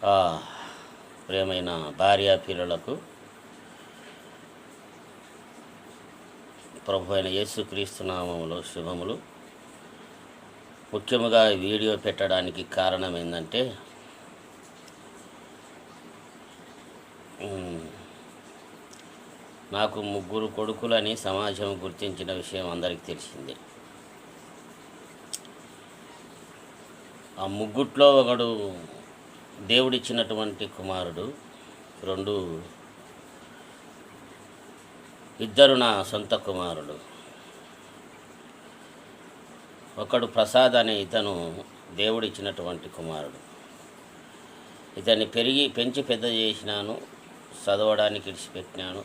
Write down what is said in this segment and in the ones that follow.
ఆ ప్రియమైన భార్యా పిల్లలకు ప్రభు అయిన యేసుక్రీస్తు నామములో శుభములు. ముఖ్యముగా ఈ వీడియో పెట్టడానికి కారణం ఏంటంటే, నాకు ముగ్గురు కొడుకులని సమాజం గుర్తించిన విషయం అందరికీ తెలిసిందే. ఆ ముగ్గుట్లో ఒకడు దేవుడిచ్చినటువంటి కుమారుడు, ఇద్దరు నా సొంత కుమారుడు. ఒకడు ప్రసాద్ అనే ఇతను దేవుడిచ్చినటువంటి కుమారుడు. ఇతన్ని పెంచి పెద్ద చేసినాను, చదవడానికి ఇడిచిపెట్టినాను.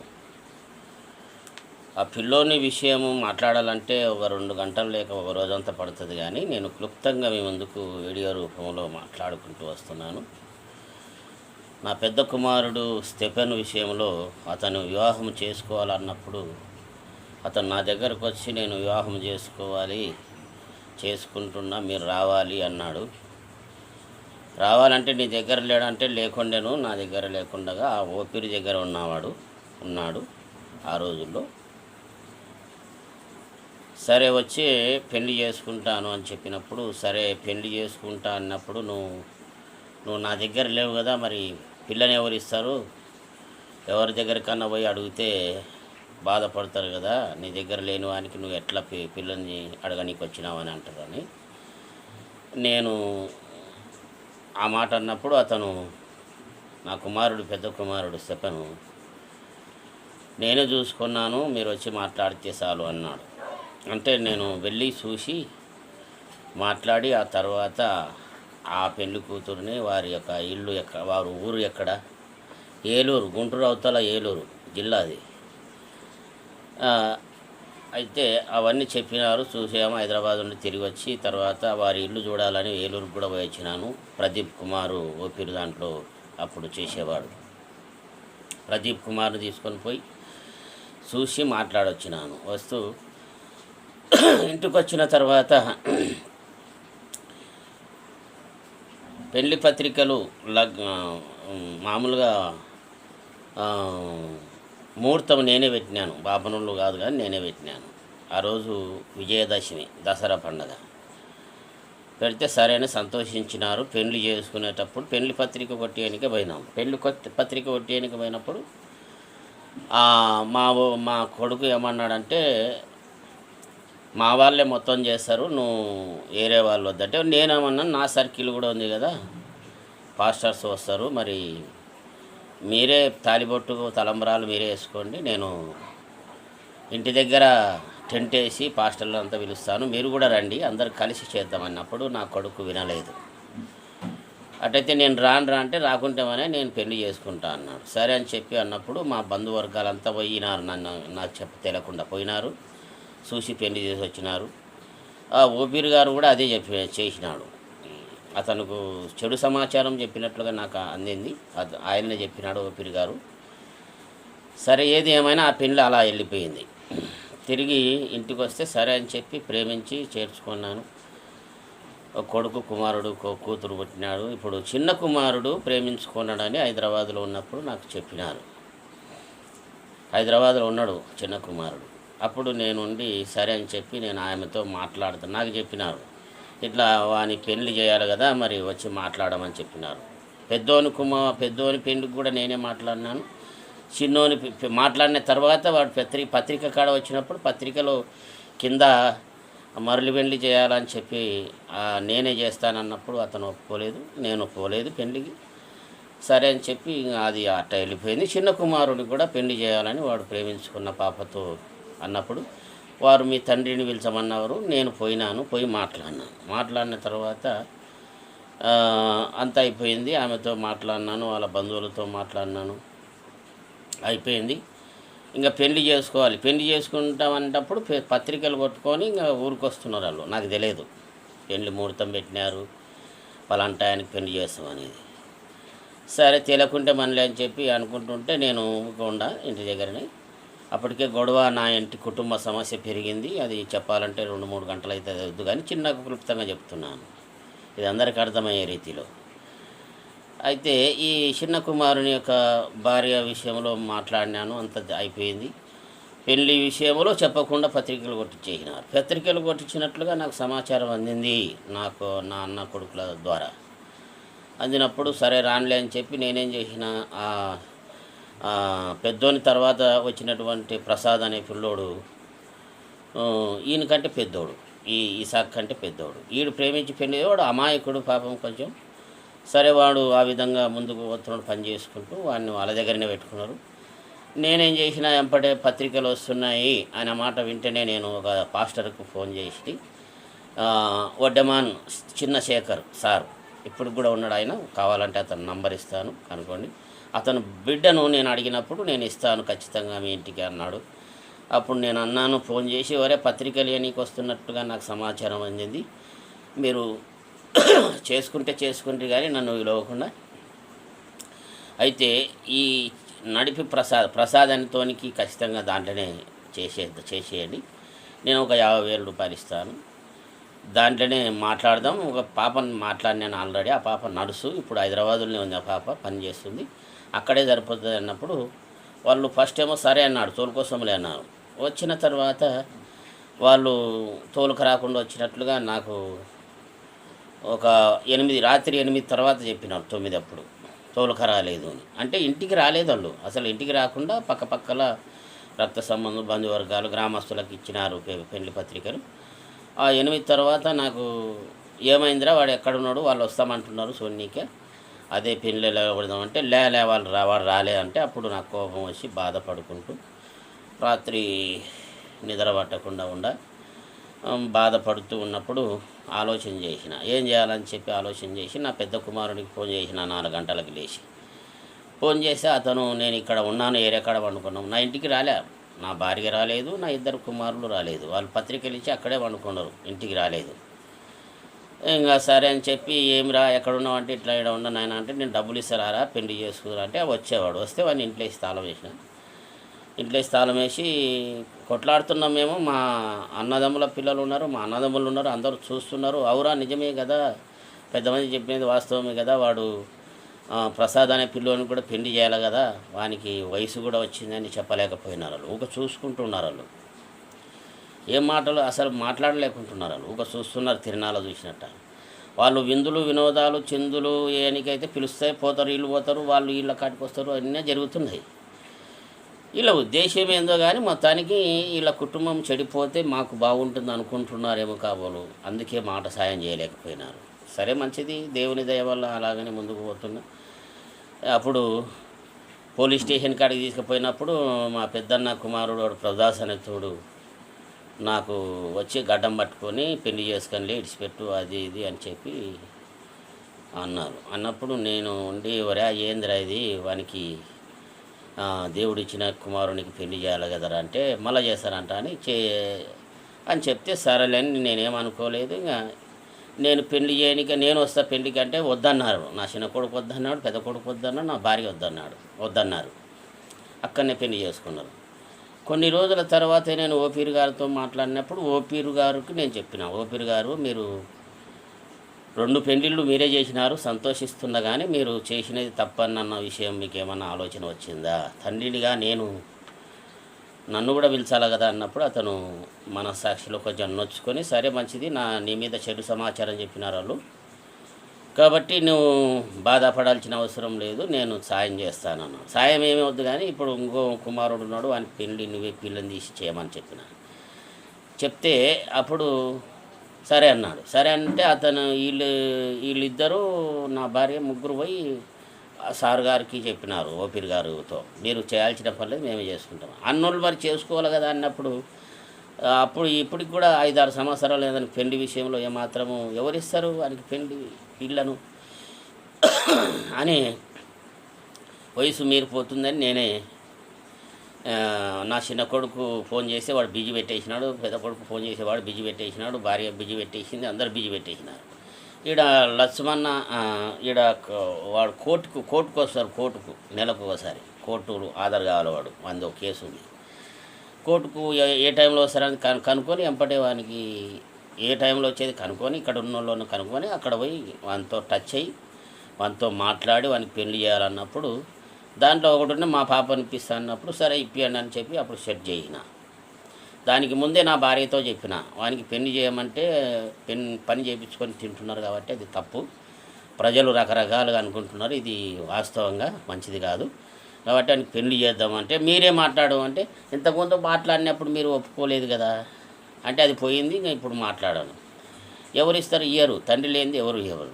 ఆ పిల్లోని విషయము మాట్లాడాలంటే ఒక 2 గంటలు లేక ఒక రోజంతా పడుతుంది, కానీ నేను క్లుప్తంగా మీ ముందుకు వీడియో రూపంలో మాట్లాడుకుంటూ వస్తున్నాను. నా పెద్ద కుమారుడు స్టెఫెన్ విషయంలో అతను వివాహం చేసుకోవాలన్నప్పుడు అతను నా దగ్గరకు వచ్చి, నేను వివాహం చేసుకుంటున్నా, మీరు రావాలి అన్నాడు. రావాలంటే నీ దగ్గర లేడంటే లేకుండాను, నా దగ్గర లేకుండగా ఆ ఓపిరి దగ్గర ఉన్నాడు ఆ రోజుల్లో. సరే వచ్చి పెళ్లి చేసుకుంటాను అని చెప్పినప్పుడు, సరే పెళ్లి చేసుకుంటా అన్నప్పుడు నువ్వు నా దగ్గర లేవు కదా, మరి పిల్లని ఎవరు ఇస్తారు? ఎవరి దగ్గరికన్నా పోయి అడిగితే బాధపడతారు కదా, నీ దగ్గర లేని వానికి నువ్వు ఎట్లా పిల్లని అడగనీకి వచ్చినావని అంటారని నేను ఆ మాట అన్నప్పుడు, అతను నా పెద్ద కుమారుడు స్టెఫెను, నేనే చూసుకున్నాను, మీరు వచ్చి మాట్లాడితే చాలు అన్నాడు. అంటే నేను వెళ్ళి చూసి మాట్లాడి, ఆ తర్వాత ఆ పెళ్లి కూతురుని వారి యొక్క ఇల్లు వారి ఊరు ఎక్కడ, ఏలూరు, గుంటూరు అవతల ఏలూరు జిల్లాది. అయితే అవన్నీ చెప్పినారు, చూసాము. హైదరాబాద్ నుండి తిరిగి వచ్చి తర్వాత వారి ఇల్లు చూడాలని ఏలూరుకు కూడా పోయి వచ్చినాను. ప్రదీప్ కుమారు ఓపిరి దాంట్లో అప్పుడు చేసేవాడు. ప్రదీప్ కుమార్ని తీసుకొని పోయి చూసి మాట్లాడొచ్చినాను. వస్తూ ఇంటికి వచ్చిన తర్వాత పెళ్లి పత్రికలు మామూలుగా ముహూర్తం నేనే పెట్టినాను, బాపనులు కాదు కానీ నేనే పెట్టినాను. ఆ రోజు విజయదశమి, దసరా పండగ పెడితే సరైన సంతోషించినారు. పెళ్లి చేసుకునేటప్పుడు పెళ్లి పత్రిక కొట్టేయడానికి పోయినాము. పత్రిక కొట్టేయడానికి పోయినప్పుడు మా కొడుకు ఏమన్నాడంటే, మా వాళ్ళే మొత్తం చేస్తారు, నువ్వు వేరే వాళ్ళు వద్దంటే నేనేమన్నా, నా సర్కిల్ కూడా ఉంది కదా, పాస్టర్స్ వస్తారు, మరి మీరే తాలిబొట్టు తలంబరాలు మీరే వేసుకోండి, నేను ఇంటి దగ్గర టెంట్ వేసి పాస్టర్లు అంతా పిలుస్తాను, మీరు కూడా రండి, అందరు కలిసి చేద్దామన్నప్పుడు నా కొడుకు వినలేదు. అటైతే నేను రాను అంటే, రాకుంటామనే నేను పెళ్లి చేసుకుంటా అన్నాడు. సరే అని చెప్పి అన్నప్పుడు మా బంధువర్గాలంతా పోయినారు, నాకు తెలియకుండా పోయినారు, చూసి పెళ్లి చేసి వచ్చినారు. ఆ ఓపిరి గారు కూడా అదే చేసినాడు. అతనుకు చెడు సమాచారం చెప్పినట్లుగా నాకు అందింది, ఆయననే చెప్పినాడు ఓపిరి గారు. సరే ఏది ఏమైనా ఆ పెళ్లి అలా వెళ్ళిపోయింది. తిరిగి ఇంటికి వస్తే సరే అని చెప్పి ప్రేమించి చేర్చుకున్నాను. ఒక కొడుకు కుమారుడు కూతురు పుట్టినాడు. ఇప్పుడు చిన్న కుమారుడు ప్రేమించుకున్నాడని హైదరాబాద్లో ఉన్నప్పుడు నాకు చెప్పినారు. హైదరాబాద్లో ఉన్నాడు చిన్న కుమారుడు. అప్పుడు నేనుండి సరే అని చెప్పి నేను ఆమెతో మాట్లాడుతాను. నాకు చెప్పినారు, ఇట్లా వాని పెళ్లి చేయాలి కదా, మరి వచ్చి మాట్లాడమని చెప్పినారు. పెద్దోని పెళ్లికి కూడా నేనే మాట్లాడినాను. చిన్నోని మాట్లాడిన తర్వాత వాడు పత్రిక కాడ వచ్చినప్పుడు పత్రికలో కింద మరలి పెళ్లి చేయాలని చెప్పి నేనే చేస్తానన్నప్పుడు అతను ఒప్పుకోలేదు, నేను ఒప్పుకోలేదు పెళ్లికి. సరే అని చెప్పి అది అట్ట వెళ్ళిపోయింది. చిన్న కుమారుడికి కూడా పెళ్లి చేయాలని వాడు ప్రేమించుకున్న పాపతో అన్నప్పుడు వారు మీ తండ్రిని పిలిచమన్నారు. నేను పోయి మాట్లాడిన తర్వాత అంతా అయిపోయింది. ఆమెతో మాట్లాడినాను, వాళ్ళ బంధువులతో మాట్లాడినాను, అయిపోయింది. ఇంకా పెళ్లి చేసుకోవాలి. పెళ్లి చేసుకుంటామన్నప్పుడు పత్రికలు కొట్టుకొని ఇంకా ఊరికి వస్తున్నారు వాళ్ళు. నాకు తెలియదు పెళ్లి ముహూర్తం పెట్టినారు, పలానా టయానికి పెళ్లి చేస్తామనేది. సరే తెలియకుంటే మనలే అని చెప్పి అనుకుంటుంటే నేను ఊరుకుండా ఇంటి దగ్గరనే. అప్పటికే గొడవ, నా ఇంటి కుటుంబ సమస్య పెరిగింది. అది చెప్పాలంటే 2-3 గంటలు అయితే వద్దు, కానీ చిన్న క్లుప్తంగా చెప్తున్నాను, ఇది అందరికీ అర్థమయ్యే రీతిలో. అయితే ఈ చిన్న కుమారుని యొక్క భార్య విషయంలో మాట్లాడినాను, అంత అయిపోయింది. పెళ్లి విషయంలో చెప్పకుండా పత్రికలు కొట్టించేసినారు. పత్రికలు కొట్టించినట్లుగా నాకు సమాచారం అందింది, నాకు నా అన్న కొడుకుల ద్వారా. అందినప్పుడు సరే రానులే అని చెప్పి నేనేం చేసిన, పెద్దోని తర్వాత వచ్చినటువంటి ప్రసాద్ అనే పిల్లోడు ఈయనకంటే పెద్దోడు, ఈ ఇసాక్ కంటే పెద్దోడు. ఈడు ప్రేమించి పెళ్ళేవాడు అమాయకుడు పాపం కొంచెం. సరే వాడు ఆ విధంగా ముందుకు వస్తున్నాడు, పని చేసుకుంటూ వాడిని వాళ్ళ దగ్గరనే పెట్టుకున్నారు. నేనేం చేసిన, ఎంపటే పత్రికలు వస్తున్నాయి అనే మాట వింటేనే నేను ఒక పాస్టర్కు ఫోన్ చేసి, వడ్డమాన్ చిన్న శేఖర్ సార్ ఇప్పుడు కూడా ఉన్నాడు, ఆయన కావాలంటే అతను నంబర్ ఇస్తాను కనుకోండి, అతను బిడ్డను నేను అడిగినప్పుడు నేను ఇస్తాను ఖచ్చితంగా మీ ఇంటికి అన్నాడు. అప్పుడు నేను అన్నాను ఫోన్ చేసి, ఒరే పత్రికలు నీకు వస్తున్నట్టుగా నాకు సమాచారం అందింది, మీరు చేసుకుంటే కానీ నన్ను విలువకుండా. అయితే ఈ నడిపి ప్రసాద్ అనితోనికి ఖచ్చితంగా దాంట్లోనే చేసేయండి, నేను ఒక 50,000 రూపాయలు ఇస్తాను, దాంట్లోనే మాట్లాడదాం. ఒక పాపను మాట్లాడినాను ఆల్రెడీ, ఆ పాప నర్సు, ఇప్పుడు హైదరాబాదులోనే ఉంది, ఆ పాప పని చేస్తుంది, అక్కడే సరిపోతుంది అన్నప్పుడు వాళ్ళు ఫస్ట్ ఏమో సరే అన్నాడు, తోలుకోసంలే అన్నారు. వచ్చిన తర్వాత వాళ్ళు తోలుకు రాకుండా వచ్చినట్లుగా నాకు ఒక రాత్రి 8 తర్వాత చెప్పినారు, 9 అప్పుడు తోలుక రాలేదు అని. అంటే ఇంటికి రాలేదు వాళ్ళు, అసలు ఇంటికి రాకుండా పక్కపక్కల రక్త సంబంధం బంధువర్గాలు గ్రామస్తులకు ఇచ్చినారు పెళ్లి పత్రికలు. ఆ 8 తర్వాత నాకు ఏమైందిరా వాడు ఎక్కడున్నాడు, వాళ్ళు వస్తామంటున్నారు సోనీకే, అదే పెళ్ళిలో కొడదామంటే వాడు రాలే అంటే అప్పుడు నాకు కోపం వచ్చి బాధపడుకుంటూ రాత్రి నిద్ర పట్టకుండా బాధపడుతూ ఉన్నప్పుడు ఆలోచన చేసిన, ఏం చేయాలని చెప్పి ఆలోచన చేసి నా పెద్ద కుమారునికి ఫోన్ చేసిన. 4 గంటలకు లేచి ఫోన్ చేసి, అతను నేను ఇక్కడ ఉన్నాను, ఏరెక్కడ వండుకున్నాం, నా ఇంటికి రాలే, నా భార్య రాలేదు, నా 2 కుమారులు రాలేదు, వాళ్ళు పత్రికలు ఇచ్చి అక్కడే వండుకున్నారు, ఇంటికి రాలేదు. ఇంకా సరే అని చెప్పి, ఏమిరా ఎక్కడున్నావు అంటే, ఇట్లా ఇక్కడ ఉన్నా నాయన అంటే, నేను డబ్బులు ఇస్తారా పెళ్లి చేసుకురా అంటే వచ్చేవాడు. వస్తే వాడిని ఇంట్లో వేసి తాళం వేసిన. ఇంట్లో వేసి తాళం వేసి కొట్లాడుతున్నాం మేము, మా అన్నదమ్ముల పిల్లలు ఉన్నారు, మా అన్నదమ్ములు ఉన్నారు, అందరూ చూస్తున్నారు, అవురా నిజమే కదా, పెద్దమంది చెప్పినది వాస్తవమే కదా, వాడు ప్రసాద్ అనే పిల్లోని కూడా పెళ్లి చేయాలి కదా, వానికి వయసు కూడా వచ్చిందని చెప్పలేకపోయినారు వాళ్ళు. ఊక చూసుకుంటున్నారు వాళ్ళు, ఏం మాటలు అసలు మాట్లాడలేకుంటున్నారు వాళ్ళు, ఊక చూస్తున్నారు తిరణాలు చూసినట్ట. వాళ్ళు విందులు వినోదాలు చిందులు ఏనికైతే పిలుస్తాయి, పోతారు, వీళ్ళు పోతారు, వాళ్ళు వీళ్ళ కాటికి వస్తారు, అన్నీ జరుగుతున్నాయి. వీళ్ళ ఉద్దేశం ఏందో కానీ మొత్తానికి వీళ్ళ కుటుంబం చెడిపోతే మాకు బాగుంటుంది అనుకుంటున్నారేమో కాబోలు, అందుకే మాట సాయం చేయలేకపోయినారు. సరే మంచిది, దేవుని దయ వల్ల అలాగనే ముందుకు పోతున్నా. అప్పుడు పోలీస్ స్టేషన్ కాడికి తీసుకుపోయినప్పుడు మా పెద్దన్న కుమారుడు ప్రదాస్ అనే తోడు నాకు వచ్చి గడ్డం పట్టుకొని పెళ్లి చేసుకొని ఇడిచిపెట్టు అది ఇది అని చెప్పి అన్నారు. అన్నప్పుడు నేను ఉండి, ఒరే ఏందిరా ఇది, వానికి దేవుడిచ్చిన కుమారునికి పెళ్లి చేయాలి కదరా అంటే, మళ్ళీ చేస్తారంట అని చెప్తే సరేలేని నేనేమనుకోలేదు. ఇంకా నేను పెళ్లి చేయడానికి నేను వస్తా పెళ్లికి అంటే వద్దన్నారు. నా చిన్న కొడుకు వద్దన్నాడు, పెద్ద కొడుకు వద్దన్నాడు, నా భార్య వద్దన్నారు. అక్కడనే పెళ్లి చేసుకున్నారు. కొన్ని రోజుల తర్వాత నేను ఓపీరు గారితో మాట్లాడినప్పుడు ఓపీరు గారికి నేను చెప్పిన, ఓపీరు గారు మీరు 2 పెళ్ళిళ్ళు మీరే చేసినారు, సంతోషిస్తున్నా కానీ మీరు చేసినది తప్పన్న విషయం మీకు ఏమన్నా ఆలోచన వచ్చిందా, తండ్రినిగా నన్ను కూడా పిలిచాలి కదా అన్నప్పుడు అతను మనస్సాక్షిలో కొంచెం నొచ్చుకొని, సరే మంచిది, నీ మీద చెడు సమాచారం చెప్పినారు వాళ్ళు, కాబట్టి నువ్వు బాధపడాల్సిన అవసరం లేదు, నేను సాయం చేస్తానన్నాను. సాయం ఏమీ వద్దు కానీ ఇప్పుడు ఇంకో కుమారుడు ఉన్నాడు, వానికి పెళ్ళి నువ్వే పిల్లని తీసి చేయమని చెప్తే అప్పుడు సరే అన్నాడు. సరే అంటే అతను వీళ్ళిద్దరూ నా భార్య ముగ్గురు పోయి సార్ గారికి చెప్పినారు, ఓపీర్ గారితో, మీరు చేయాల్సిన పనులేదు మేమే చేసుకుంటాం. అన్నోళ్ళు మరి చేసుకోవాలి కదా అన్నప్పుడు అప్పుడు ఇప్పటికి కూడా 5-6 సంవత్సరాలు ఏదైనా పెళ్లి విషయంలో ఏమాత్రము ఎవరిస్తారు వానికి పిల్లను అని వయసు మీరిపోతుందని నేనే నా చిన్న కొడుకు ఫోన్ చేసి వాడు బిజీ పెట్టేసినాడు, పెద్ద కొడుకు ఫోన్ చేసి వాడు బిజీ పెట్టేసినాడు, భార్య బిజీ పెట్టేసింది, అందరు బిజీ పెట్టేసినారు. ఈడ లక్ష్మణ ఈడ వాడు కోర్టుకు వస్తారు, కోర్టుకు నెలకు ఒకసారి కోర్టులు ఆధార్ కావాలి, వాడు అందులో కేసు ఉంది, కోర్టుకు ఏ టైంలో వస్తారని కనుక్కొని ఎంపటే వానికి ఏ టైంలో వచ్చేది కనుక్కొని ఇక్కడ ఉన్న వాళ్ళని కనుక్కొని అక్కడ పోయి వానితో టచ్ అయ్యి వానితో మాట్లాడి వానికి పెళ్లి చేయాలన్నప్పుడు దాంట్లో ఒకటి మా పాపని ఇప్పిస్తా అన్నప్పుడు సరే ఇప్పియండి అని చెప్పి అప్పుడు సెట్ చేసిన. దానికి ముందే నా భార్యతో చెప్పిన, వానికి పెళ్లి చేయమంటే పని చేయించుకొని తింటున్నారు కాబట్టి అది తప్పు. ప్రజలు రకరకాలుగా అనుకుంటున్నారు, ఇది వాస్తవంగా మంచిది కాదు కాబట్టి ఆయనకి పెళ్లి చేద్దామంటే మీరే మాట్లాడమంటే ఇంతకుముందు మాట్లాడినప్పుడు మీరు ఒప్పుకోలేదు కదా అంటే అది పోయింది. ఇంకా ఇప్పుడు మాట్లాడాను. ఎవరు ఇస్తారు? ఇయ్యరు. తండ్రి లేనిది ఎవరు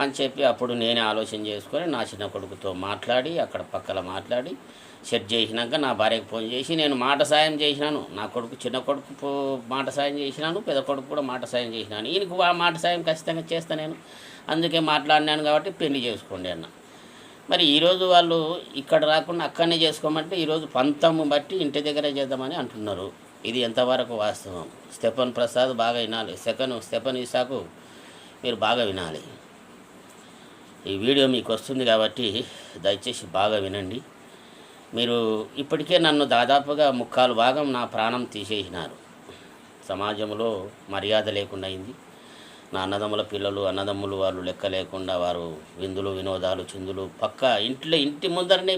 అని చెప్పి అప్పుడు నేనే ఆలోచన చేసుకొని నా చిన్న కొడుకుతో మాట్లాడి అక్కడ పక్కన మాట్లాడి సెట్ చేసినాక నా భార్యకు ఫోన్ చేసి నేను మాట సాయం చేసినాను. నా కొడుకు చిన్న కొడుకు మాట సాయం చేసినాను, పెద్ద కొడుకు కూడా మాట సాయం చేసినాను. ఈయనకు మాట సాయం ఖచ్చితంగా చేస్తాను నేను, అందుకే మాట్లాడినాను కాబట్టి పెళ్లి చేసుకోండి అన్న. మరి ఈరోజు వాళ్ళు ఇక్కడ రాకుండా అక్కడనే చేసుకోమంటే ఈరోజు పంతం బట్టి ఇంటి దగ్గరే చేద్దామని అంటున్నారు. ఇది ఎంతవరకు వాస్తవం? స్టెఫన్ ప్రసాద్ బాగా వినాలి, స్టెఫన్ ఇసాకు మీరు బాగా వినాలి. ఈ వీడియో మీకు వస్తుంది కాబట్టి దయచేసి బాగా వినండి. మీరు ఇప్పటికే నన్ను దాదాపుగా 3/4 నా ప్రాణం తీసేసినారు. సమాజంలో మర్యాద లేకుండా అయింది. నా అన్నదమ్ముల పిల్లలు అన్నదమ్ములు వాళ్ళు లెక్క లేకుండా వారు విందులు వినోదాలు చిందులు ఇంటి ముందరనే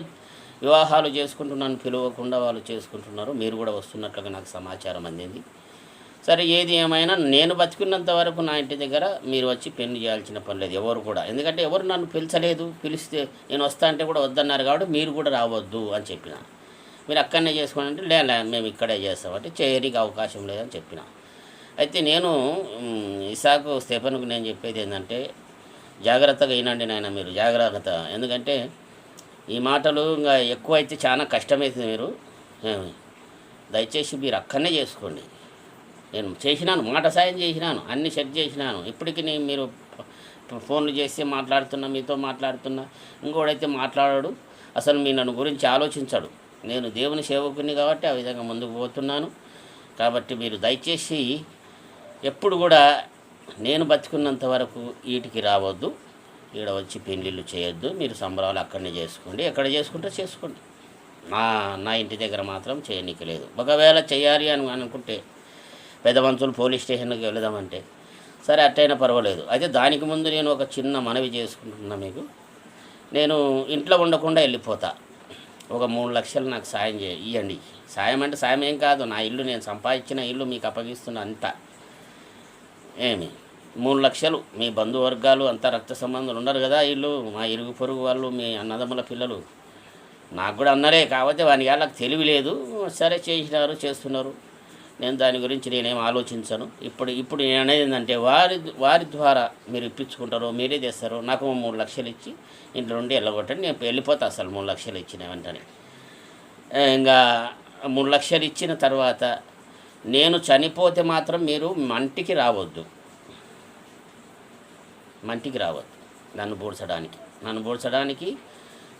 వివాహాలు చేసుకుంటున్నాను పిలవకుండా వాళ్ళు చేసుకుంటున్నారు. మీరు కూడా వస్తున్నట్లుగా నాకు సమాచారం అందింది. సరే ఏది ఏమైనా నేను బతికున్నంత వరకు నా ఇంటి దగ్గర మీరు వచ్చి పెళ్లి చేయాల్సిన పని లేదు ఎవరు కూడా. ఎందుకంటే ఎవరు నన్ను పిలిచలేదు, పిలిస్తే నేను వస్తా అంటే కూడా వద్దన్నారు కాబట్టి మీరు కూడా రావద్దు అని చెప్పిన. మీరు అక్కడనే చేసుకోండి అంటే లే మేము ఇక్కడే చేస్తామంటే చేయడానికి అవకాశం లేదని చెప్పిన. అయితే నేను ఇసాకు స్టెఫన్కు నేను చెప్పేది ఏంటంటే జాగ్రత్తగా వినండి నాయన, మీరు జాగ్రత్త. ఎందుకంటే ఈ మాటలు ఇంకా ఎక్కువ అయితే చాలా కష్టమవుతుంది. మీరు దయచేసి మీరు అక్కడనే చేసుకోండి. నేను చేసినాను, మాట సాయం చేసినాను, అన్నీ సెట్ చేసినాను. ఇప్పటికి మీరు ఫోన్లు చేసి మాట్లాడుతున్నా, మీతో మాట్లాడుతున్నా, ఇంకోడైతే మాట్లాడాడు. అసలు మీ నన్ను గురించి ఆలోచించాడు. నేను దేవుని సేవకుని కాబట్టి ఆ విధంగా ముందుకు పోతున్నాను. కాబట్టి మీరు దయచేసి ఎప్పుడు కూడా నేను బతికున్నంత వరకు వీటికి రావద్దు, ఇక్కడ వచ్చి పెళ్ళిళ్ళు చేయొద్దు. మీరు సంబరాలు అక్కడనే చేసుకోండి, ఎక్కడ చేసుకుంటే చేసుకోండి. నా ఇంటి దగ్గర మాత్రం చేయనీకి లేదు. ఒకవేళ చేయాలి అని అనుకుంటే పెద్ద మనుషులు పోలీస్ స్టేషన్కి వెళదామంటే సరే అట్టయినా పర్వాలేదు. అయితే దానికి ముందు నేను ఒక చిన్న మనవి చేసుకుంటున్నా మీకు. నేను ఇంట్లో ఉండకుండా వెళ్ళిపోతా. ఒక 3 లక్షలు నాకు సాయం ఇవ్వండి. సాయం అంటే సాయం ఏం కాదు, నా ఇల్లు నేను సంపాదించిన ఇల్లు మీకు అప్పగిస్తున్న అంతా. 3 లక్షలు మీ బంధువర్గాలు అంతా రక్త సంబంధాలు ఉన్నారు కదా, ఇల్లు మా ఇరుగు పొరుగు వాళ్ళు మీ అన్నదమ్ముల పిల్లలు నాకు కూడా అన్నారే. కాకపోతే వానికి వాళ్ళకి తెలివి లేదు. సరే చేస్తున్నారు. నేను దాని గురించి నేనేం ఆలోచించను. ఇప్పుడు నేను అనేది ఏంటంటే వారి ద్వారా మీరు ఇప్పించుకుంటారో మీరే చేస్తారో నాకు 3 లక్షలు ఇచ్చి ఇంట్లో నుండి వెళ్ళగొట్టండి. నేను వెళ్ళిపోతా అసలు 3 లక్షలు ఇచ్చిన వెంటనే. ఇంకా 3 లక్షలు ఇచ్చిన తర్వాత నేను చనిపోతే మాత్రం మీరు మంటికి రావద్దు నన్ను పూడ్చడానికి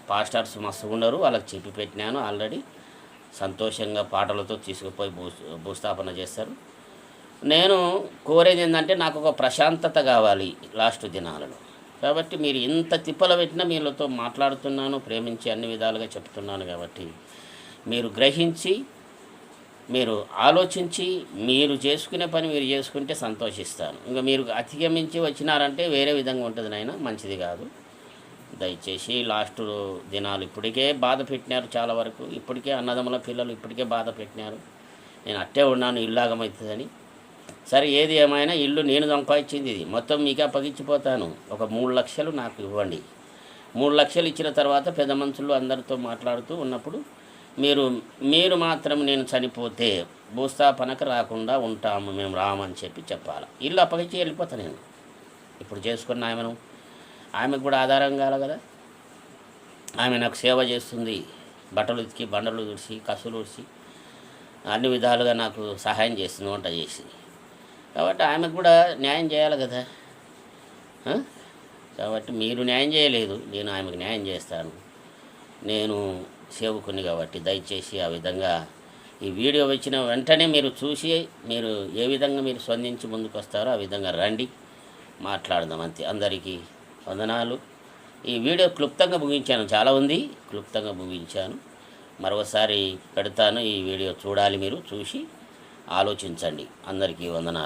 పాస్టర్స్ మస్తు ఉన్నారు, వాళ్ళకి చెప్పి పెట్టినాను ఆల్రెడీ. సంతోషంగా పాటలతో తీసుకుపోయి భూస్థాపన చేస్తారు. నేను కోరేది ఏంటంటే నాకు ఒక ప్రశాంతత కావాలి లాస్ట్ దినాలలో. కాబట్టి మీరు ఇంత తిప్పలు పెట్టినా మీతో మాట్లాడుతున్నాను, ప్రేమించి అన్ని విధాలుగా చెప్తున్నాను. కాబట్టి మీరు గ్రహించి మీరు ఆలోచించి మీరు చేసుకునే పని మీరు చేసుకుంటే సంతోషిస్తాను. ఇంకా మీరు అధిగమించి వచ్చినారంటే వేరే విధంగా ఉంటుంది నాయన, మంచిది కాదు. దయచేసి లాస్ట్ దినాలు ఇప్పటికే బాధ పెట్టినారు చాలా వరకు. ఇప్పటికే అన్నదమ్ముల పిల్లలు ఇప్పటికే బాధ పెట్టినారు. నేను అట్టే ఉన్నాను ఇల్లాగమవుతుందని. సరే ఏది ఏమైనా ఇల్లు నేను సంపాదించింది, ఇది మొత్తం మీకు అప్పగించిపోతాను. ఒక 3 లక్షలు నాకు ఇవ్వండి. 3 లక్షలు ఇచ్చిన తర్వాత పెద్ద మనుషులు అందరితో మాట్లాడుతూ ఉన్నప్పుడు మీరు మాత్రం నేను చనిపోతే భూస్థాపనకు రాకుండా ఉంటాము, మేము రామని చెప్పాలి. ఇల్లు అప్పగించి వెళ్ళిపోతాను నేను. ఇప్పుడు చేసుకున్న ఆమెకు కూడా ఆధారం కావాలి కదా. ఆమె నాకు సేవ చేస్తుంది, బట్టలు ఉతికి బండలు తుడిచి కసులు ఉడిచి అన్ని విధాలుగా నాకు సహాయం చేస్తుంది వంట చేసి. కాబట్టి ఆమెకు కూడా న్యాయం చేయాలి కదా. కాబట్టి మీరు న్యాయం చేయలేదు, నేను ఆమెకు న్యాయం చేస్తాను. నేను సేవకుని కాబట్టి దయచేసి ఆ విధంగా ఈ వీడియో వచ్చిన వెంటనే మీరు చూసి మీరు ఏ విధంగా మీరు స్పందించి ముందుకు వస్తారో ఆ విధంగా రండి, మాట్లాడదాం అంతే. అందరికీ వందనాలు. ఈ వీడియో క్లుప్తంగా ముగించాను, చాలా ఉంది, క్లుప్తంగా ముగించాను. మరొకసారి పెడతాను. ఈ వీడియో చూడాలి, మీరు చూసి ఆలోచించండి. అందరికీ వందనాలు.